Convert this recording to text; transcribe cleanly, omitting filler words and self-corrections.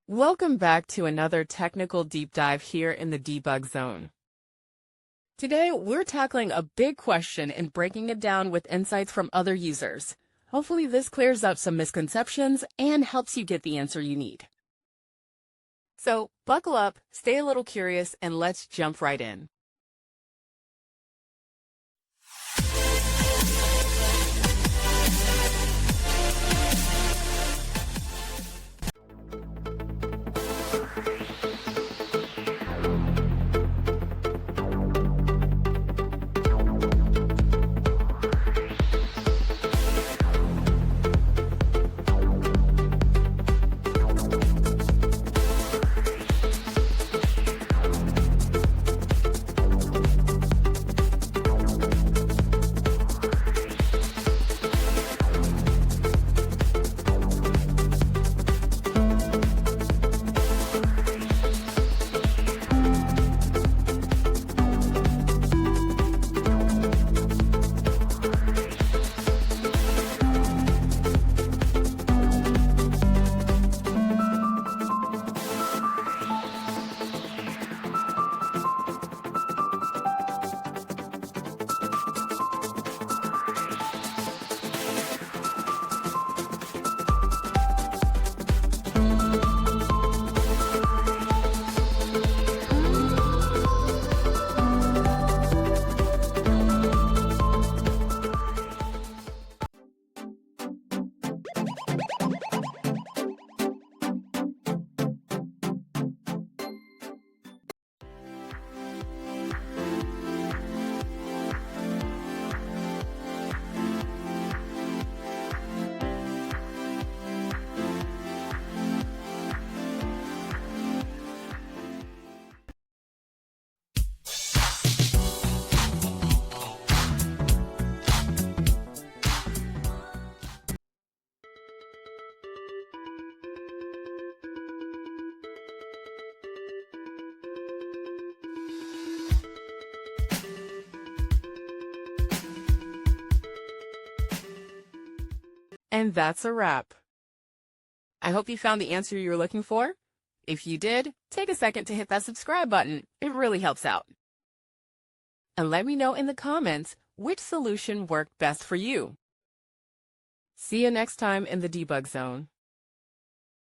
Welcome back to another technical deep dive here in the Debug Zone. Today, we're tackling a big question and breaking it down with insights from other users. Hopefully this clears up some misconceptions and helps you get the answer you need. So, buckle up, stay a little curious, and let's jump right in. And that's a wrap. I hope you found the answer you were looking for. If you did, take a second to hit that subscribe button. It really helps out. And let me know in the comments which solution worked best for you. See you next time in the Debug Zone.